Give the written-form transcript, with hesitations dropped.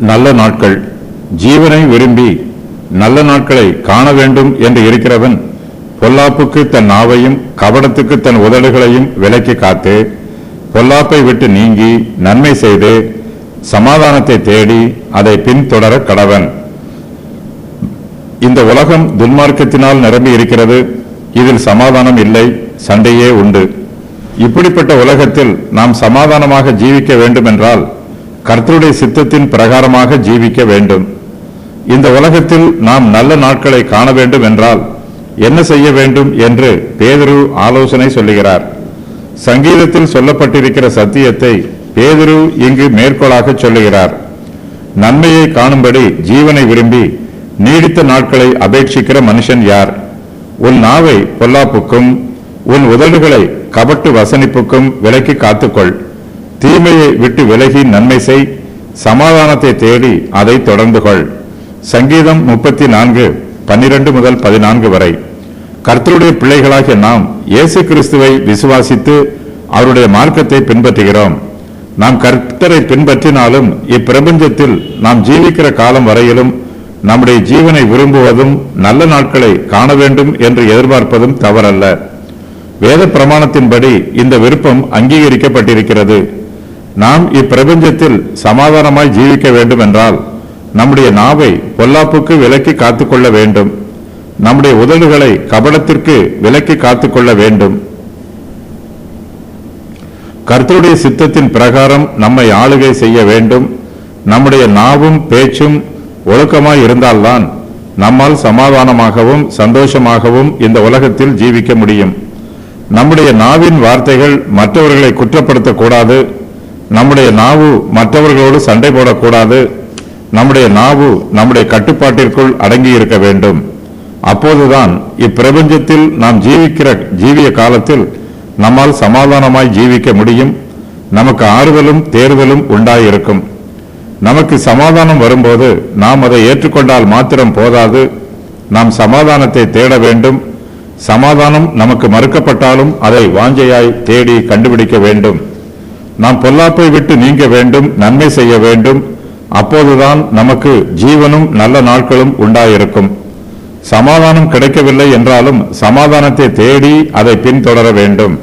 நல்ல நாட்கள். ஜீவனை விரும்பி நல்ல நாட்களை காண வேண்டும் என்று இருக்கிறவன் பொல்லாப்புக்கு தன் நாவையும் கபடத்துக்கு தன் உதடுகளையும் விலக்கி காத்து பொல்லாப்பை விட்டு நீங்கி நன்மை செய்து சமாதானத்தை தேடி அதை பின்தொடர கடவன். இந்த உலகம் துன்மார்க்கத்தினால் நிரம்பி இருக்கிறது. இதில் சமாதானம் இல்லை, சண்டையே உண்டு. இப்படிப்பட்ட உலகத்தில் நாம் சமாதானமாக ஜீவிக்க வேண்டும் என்றால் கர்த்தருடைய சித்தத்தின் பிரகாரமாக ஜீவிக்க வேண்டும். இந்த உலகத்தில் நாம் நல்ல நாட்களை காண வேண்டும் என்றால் என்ன செய்ய வேண்டும் என்று பேதுரு ஆலோசனை சொல்லுகிறார். சங்கீதத்தில் சொல்லப்பட்டிருக்கிற சத்தியத்தை பேதுரு இங்கு மேற்கோளாக சொல்லுகிறார். நன்மையை காணும்படி ஜீவனை விரும்பி நீடித்த நாட்களை அபேட்சிக்கிற மனுஷன் யார்? உன் நாவை பொல்லாப்புக்கும் உன் உதடுகளை கபட்டு வசனிப்புக்கும் விலக்கி காத்துக்கொள். தீமையை விட்டு விலகி நன்மை செய், சமாதானத்தை தேடி அதை தொடர்ந்து கொள். சங்கீதம் 34:12 முதல் 14 வரை. கர்த்தருடைய பிள்ளைகளாகிய நாம் இயேசு கிறிஸ்துவை விசுவாசித்து அவருடைய மார்க்கத்தை பின்பற்றுகிறோம். நாம் கர்த்தரை பின்பற்றினாலும் இப்பிரபஞ்சத்தில் நாம் ஜீவிக்கிற காலம் வரையிலும் நம்முடைய ஜீவனை விரும்புவதும் நல்ல நாட்களை காண வேண்டும் என்று எதிர்பார்ப்பதும் தவறல்ல. வேத பிரமாணத்தின்படி இந்த விருப்பம் அங்கீகரிக்கப்பட்டிருக்கிறது. நாம் இப்பிரபஞ்சத்தில் சமாதானமாய் ஜீவிக்க வேண்டும் என்றால் நம்முடைய நாவை பொல்லாப்புக்கு விலக்கி காத்துக்கொள்ள வேண்டும். நம்முடைய உதடுகளை கபடத்திற்கு விலக்கி காத்துக்கொள்ள வேண்டும். கர்த்தருடைய சித்தத்தின் பிரகாரம் நம்மை ஆளுகை செய்ய வேண்டும். நம்முடைய நாவும் பேச்சும் ஒழுக்கமாய் இருந்தால்தான் நம்மால் சமாதானமாகவும் சந்தோஷமாகவும் இந்த உலகத்தில் ஜீவிக்க முடியும். நம்முடைய நாவின் வார்த்தைகள் மற்றவர்களை குற்றப்படுத்தக்கூடாது. நம்முடைய நாவு மற்றவர்களோடு சண்டை போடக்கூடாது. நம்முடைய நாவு நம்முடைய கட்டுப்பாட்டிற்குள் அடங்கி இருக்க வேண்டும். அப்போதுதான் இப்பிரபஞ்சத்தில் நாம் ஜீவிக்கிற ஜீவிய காலத்தில் நம்மால் சமாதானமாய் ஜீவிக்க முடியும். நமக்கு ஆறுதலும் தேர்தலும் உண்டாயிருக்கும். நமக்கு சமாதானம் வரும்போது நாம் அதை ஏற்றுக்கொண்டால் மாத்திரம் போதாது, நாம் சமாதானத்தை தேட வேண்டும். சமாதானம் நமக்கு மறுக்கப்பட்டாலும் அதை வாஞ்சையாய் தேடி கண்டுபிடிக்க வேண்டும். நாம் பொல்லாப்பை விட்டு நீங்க வேண்டும், நன்மை செய்ய வேண்டும். அப்போதுதான் நமக்கு ஜீவனும் நல்ல நாட்களும் உண்டாயிருக்கும். சமாதானம் கிடைக்கவில்லை என்றாலும் சமாதானத்தை தேடி அதை பின்தொடர வேண்டும்.